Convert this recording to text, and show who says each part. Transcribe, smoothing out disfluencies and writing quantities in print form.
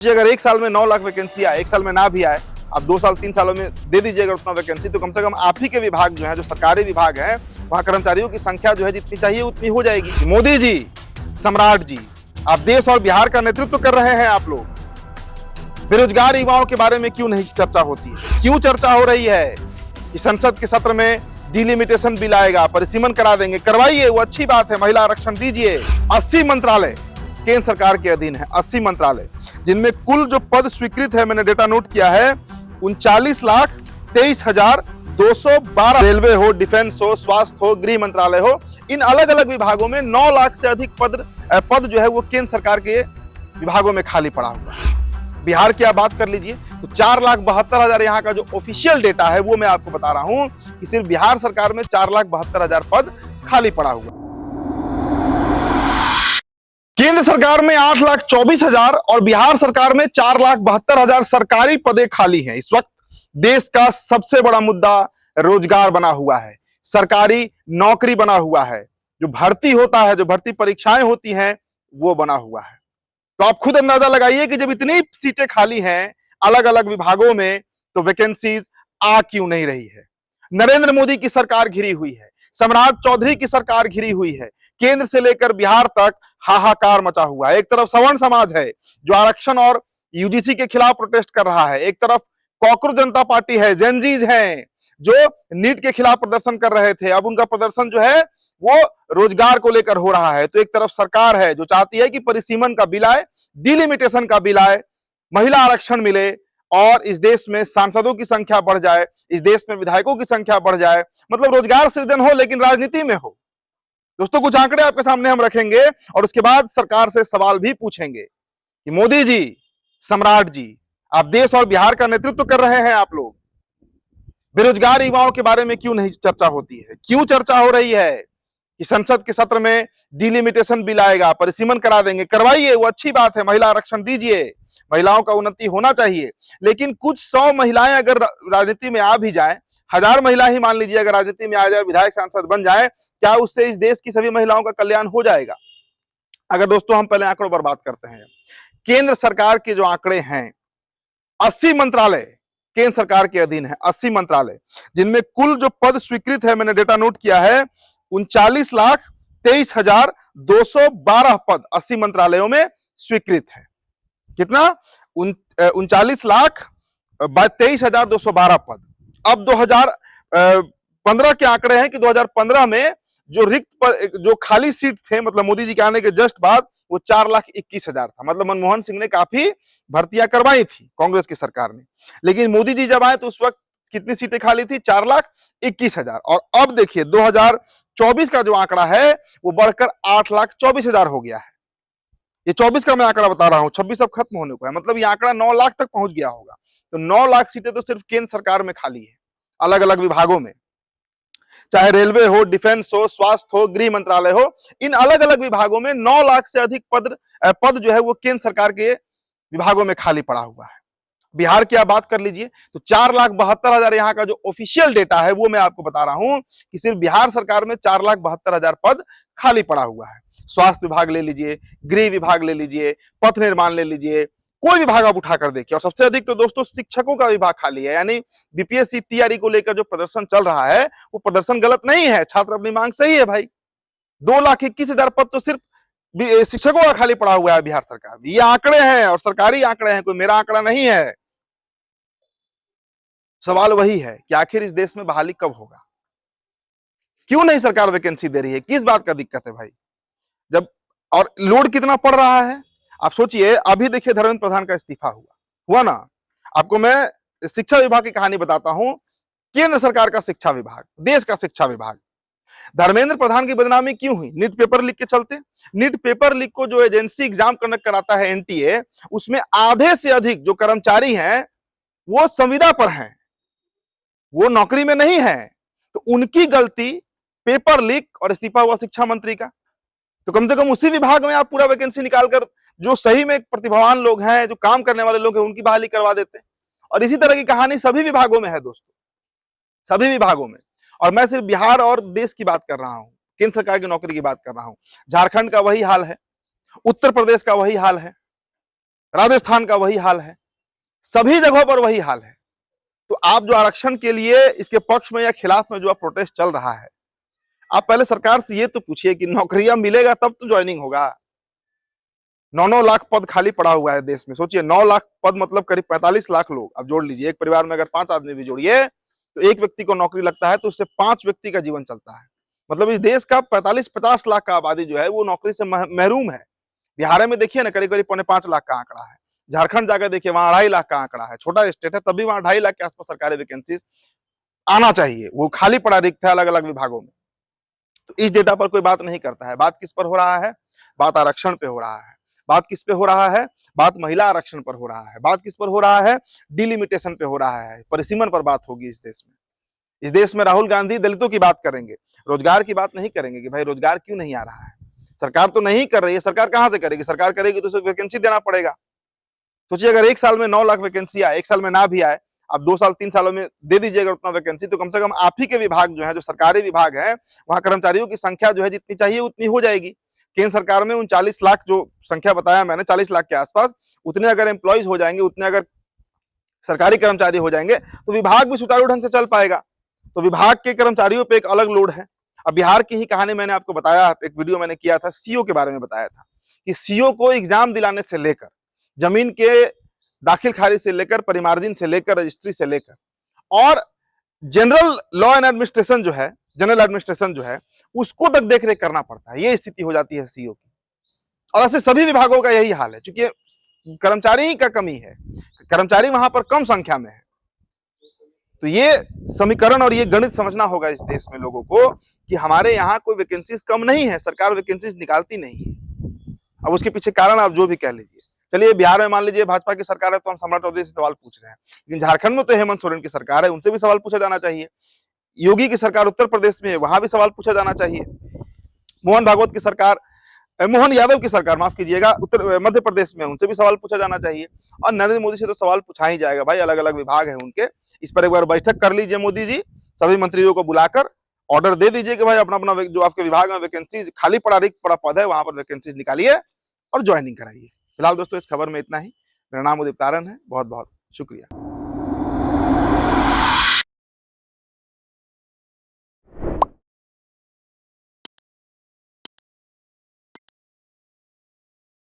Speaker 1: अगर एक साल में 9 लाख वैकेंसी आए, एक साल में ना भी आए, आप 2 साल 3 सालों में दे दीजिएगा उतना वैकेंसी, तो कम से कम आप ही के विभाग जो है, जो सरकारी विभाग है, वहां कर्मचारियों की संख्या जो है जितनी चाहिए उतनी हो जाएगी। मोदी जी, सम्राट जी, आप देश और बिहार का नेतृत्व कर रहे हैं। आप लोग बेरोजगार युवाओं के बारे में क्यों नहीं चर्चा होती है? क्यों चर्चा हो रही है कि संसद के सत्र में डिलिमिटेशन बिल आएगा, परिसीमन करा देंगे? करवाइए, वो अच्छी बात है, महिला आरक्षण दीजिए। 80 मंत्रालय केंद्र सरकार के अधीन है, 80 मंत्रालय, जिनमें कुल जो पद स्वीकृत है, मैंने डेटा नोट किया है, 39,23,212। रेलवे हो, डिफेंस हो, स्वास्थ्य हो, गृह मंत्रालय हो, इन अलग अलग विभागों में 9 लाख से अधिक पद जो है वो केंद्र सरकार के विभागों में खाली पड़ा हुआ है। बिहार की आप बात कर लीजिए तो 4,72,000 यहाँ का जो ऑफिशियल डेटा है वो मैं आपको बता रहा हूं कि सिर्फ बिहार सरकार में 4,72,000 पद खाली पड़ा हुआ। केंद्र सरकार में 8,24,000 और बिहार सरकार में 4,72,000 सरकारी पदें खाली हैं। इस वक्त देश का सबसे बड़ा मुद्दा रोजगार बना हुआ है, सरकारी नौकरी बना हुआ है, जो भर्ती होता है, जो भर्ती परीक्षाएं होती हैं, वो बना हुआ है। तो आप खुद अंदाजा लगाइए कि जब इतनी सीटें खाली हैं अलग अलग विभागों में, तो वैकेंसीज आ क्यों नहीं रही है? नरेंद्र मोदी की सरकार घिरी हुई है, सम्राट चौधरी की सरकार घिरी हुई है, केंद्र से लेकर बिहार तक हाहाकार मचा हुआ है। एक तरफ सवर्ण समाज है जो आरक्षण और यूजीसी के खिलाफ प्रोटेस्ट कर रहा है, एक तरफ कॉकरोच जनता पार्टी है, जेनजीज हैं जो नीट के खिलाफ प्रदर्शन कर रहे थे, अब उनका प्रदर्शन जो है वो रोजगार को लेकर हो रहा है। तो एक तरफ सरकार है जो चाहती है कि परिसीमन का बिल आए, डिलिमिटेशन का बिल आए, महिला आरक्षण मिले और इस देश में सांसदों की संख्या बढ़ जाए, इस देश में विधायकों की संख्या बढ़ जाए, मतलब रोजगार सृजन हो लेकिन राजनीति में हो। दोस्तों, कुछ आंकड़े आपके सामने हम रखेंगे और उसके बाद सरकार से सवाल भी पूछेंगे कि मोदी जी, सम्राट जी, आप देश और बिहार का नेतृत्व कर रहे हैं। आप लोग बेरोजगार युवाओं के बारे में क्यों नहीं चर्चा होती है? क्यों चर्चा हो रही है कि संसद के सत्र में डिलिमिटेशन बिल आएगा, परिसीमन करा देंगे? करवाइए, वो अच्छी बात है, महिला आरक्षण दीजिए, महिलाओं का उन्नति होना चाहिए। लेकिन कुछ 100 महिलाएं अगर राजनीति में आ भी जाए, 1000 महिला ही मान लीजिए अगर राजनीति में आ जाए, विधायक सांसद बन जाए, क्या उससे इस देश की सभी महिलाओं का कल्याण हो जाएगा? अगर दोस्तों हम पहले आंकड़ों पर बात करते हैं, केंद्र सरकार के जो आंकड़े हैं, 80 मंत्रालय केंद्र सरकार के अधीन है, 80 मंत्रालय, जिनमें कुल जो पद स्वीकृत है, मैंने डेटा नोट किया है, 39,23,212 पद 80 मंत्रालयों में स्वीकृत है। कितना? 39,23,212 पद। अब 2015 के आंकड़े हैं कि 2015 में जो रिक्त पर जो खाली सीट थे, मतलब मोदी जी के आने के जस्ट बाद, वो 4,21,000 था। मतलब मनमोहन सिंह ने काफी भर्तियां करवाई थी कांग्रेस की सरकार ने, लेकिन मोदी जी जब आए तो उस वक्त कितनी सीटें खाली थी? 4,21,000। और अब देखिए 2024 का जो आंकड़ा है वो बढ़कर 8,24,000 हो गया है। ये 24 का मैं आंकड़ा बता रहा हूं, 26 अब खत्म होने को है, मतलब ये आंकड़ा 9 लाख तक पहुंच गया होगा। तो 9 लाख सीटें तो सिर्फ केंद्र सरकार में खाली है, अलग अलग विभागों में, चाहे रेलवे हो, डिफेंस हो, स्वास्थ्य हो, गृह मंत्रालय हो, इन अलग अलग विभागों में 9 लाख से अधिक पद जो है वो केंद्र सरकार के विभागों में खाली पड़ा हुआ है। बिहार की आप बात कर लीजिए तो 4,72,000 यहाँ का जो ऑफिशियल डेटा है वो मैं आपको बता रहा हूं कि सिर्फ बिहार सरकार में 4,72,000 पद खाली पड़ा हुआ है। स्वास्थ्य विभाग ले लीजिए, गृह विभाग ले लीजिए, पथ निर्माण ले लीजिए, कोई विभाग आप उठाकर देखिए। और सबसे अधिक तो दोस्तों शिक्षकों का विभाग खाली है, यानी बीपीएससी टीआरई को लेकर जो प्रदर्शन चल रहा है वो प्रदर्शन गलत नहीं है, छात्र अपनी मांग सही है भाई। 2,21,000 पद तो सिर्फ शिक्षकों का खाली पड़ा हुआ है बिहार सरकार में। ये आंकड़े हैं और सरकारी आंकड़े हैं, कोई मेरा आंकड़ा नहीं है। सवाल वही है कि आखिर इस देश में बहाली कब होगा? क्यों नहीं सरकार वैकेंसी दे रही है? किस बात का दिक्कत है भाई? जब और लोड कितना पड़ रहा है आप सोचिए। अभी देखिए धर्मेंद्र प्रधान का इस्तीफा हुआ ना। आपको मैं शिक्षा विभाग की कहानी बताता हूं। केंद्र सरकार का शिक्षा विभाग, देश का शिक्षा विभाग, धर्मेंद्र प्रधान की बदनामी क्यों हुई? नीट पेपर लीक के चलते। नीट पेपर लीक को जो एजेंसी एग्जाम कंडक्ट कराता है एनटीए, उसमें आधे से अधिक जो कर्मचारी हैं वो संविदा पर हैं, वो नौकरी में नहीं है। तो उनकी गलती, पेपर लीक और इस्तीफा हुआ शिक्षा मंत्री का। तो कम से कम उसी विभाग में आप पूरा वैकेंसी निकालकर जो सही में प्रतिभावान लोग हैं, जो काम करने वाले लोग हैं, उनकी बहाली करवा देते हैं। और इसी तरह की कहानी सभी विभागों में है दोस्तों, सभी विभागों में। और मैं सिर्फ बिहार और देश की बात कर रहा हूं, केंद्र सरकार की नौकरी की बात कर रहा हूं। झारखंड का वही हाल है, उत्तर प्रदेश का वही हाल है। राजस्थान का वही हाल है, सभी जगहों पर वही हाल है। तो आप जो आरक्षण के लिए इसके पक्ष में या खिलाफ में जो प्रोटेस्ट चल रहा है, आप पहले सरकार से ये तो पूछिए कि नौकरियां मिलेगा तब तो ज्वाइनिंग होगा। 9-9 लाख पद खाली पड़ा हुआ है देश में। सोचिए 9 लाख पद मतलब करीब 45 लाख लोग। अब जोड़ लीजिए, एक परिवार में अगर 5 आदमी भी जोड़िए तो एक व्यक्ति को नौकरी लगता है तो उससे 5 व्यक्ति का जीवन चलता है। मतलब इस देश का 45-50 लाख का आबादी जो है वो नौकरी से महरूम है। बिहार में देखिए ना, करीब करीब 4.5 लाख का आंकड़ा है। झारखंड जाकर देखिए, वहां 2.5 लाख का आंकड़ा है। छोटा स्टेट है, तब भी वहां 2.5 लाख के आसपास सरकारी वैकेंसीज आना चाहिए। वो खाली पड़ा रिक्त है अलग अलग विभागों में। तो इस डेटा पर कोई बात नहीं करता है। बात किस पर हो रहा है? बात आरक्षण पे हो रहा है। बात किस पे हो रहा है? बात महिला आरक्षण पर हो रहा है। बात किस पर हो रहा है? डिलिमिटेशन पे हो रहा है, परिसीमन पर बात होगी इस देश में। इस देश में राहुल गांधी दलितों की बात करेंगे, रोजगार की बात नहीं करेंगे कि भाई रोजगार क्यों नहीं आ रहा है। सरकार तो नहीं कर रही है, सरकार कहां से करेगी? सरकार करेगी तो उसे वैकेंसी देना पड़ेगा। सोचिए अगर एक साल में 9 लाख वैकेंसी आए, एक साल में ना भी आए, आप 2 साल 3 सालों में दे दीजिएगा उतना वैकेंसी, तो कम से कम आप ही के विभाग जो है, जो सरकारी विभाग है, वहां कर्मचारियों की संख्या जो है जितनी चाहिए उतनी हो जाएगी। केंद्र सरकार में 39 लाख जो संख्या बताया मैंने, 40 लाख के आसपास, उतने अगर एम्प्लॉइज हो जाएंगे, उतने अगर सरकारी कर्मचारी हो जाएंगे तो विभाग भी सुचारू ढंग से चल पाएगा। तो विभाग के कर्मचारियों पे एक अलग लोड है। अब बिहार की ही कहानी मैंने आपको बताया, एक वीडियो मैंने किया था, सीओ के बारे में बताया था कि सीओ को एग्जाम दिलाने से लेकर, जमीन के दाखिल खारिज से लेकर, परिमार्जिन से लेकर, रजिस्ट्री से लेकर, और जनरल लॉ एंड एडमिनिस्ट्रेशन जो है, जनरल एडमिनिस्ट्रेशन जो है, उसको तक देख रेख करना पड़ता है। ये स्थिति हो जाती है सीओ की। और ऐसे सभी विभागों का यही हाल है, क्योंकि कर्मचारी ही का कमी है, कर्मचारी वहां पर कम संख्या में है। तो ये समीकरण और ये गणित समझना होगा इस देश में लोगों को कि हमारे यहाँ कोई वैकेंसीज कम नहीं है, सरकार वैकेंसीज निकालती नहीं है। अब उसके पीछे कारण आप जो भी कह लीजिए। चलिए बिहार में मान लीजिए भाजपा की सरकार है तो हम सम्राट चौधरी से सवाल पूछ रहे हैं, लेकिन झारखंड में तो हेमंत सोरेन की सरकार है, उनसे भी सवाल पूछा जाना चाहिए। योगी की सरकार उत्तर प्रदेश में है, वहां भी सवाल पूछा जाना चाहिए। मोहन भागवत की सरकार, मोहन यादव की सरकार माफ कीजिएगा, उत्तर मध्य प्रदेश में, उनसे भी सवाल पूछा जाना चाहिए। और नरेंद्र मोदी से तो सवाल पूछा ही जाएगा भाई, अलग अलग विभाग है उनके। इस पर एक बार बैठक कर लीजिए मोदी जी, सभी मंत्रियों को बुलाकर ऑर्डर दे दीजिए कि भाई अपना अपना जो आपके विभाग में वैकेंसी खाली पड़ा रिक्त पड़ा पद है, वहां पर वैकेंसी निकालिए और ज्वाइनिंग कराइए। फिलहाल दोस्तों इस खबर में इतना ही। मेरा नाम उदित तारन है, बहुत बहुत शुक्रिया।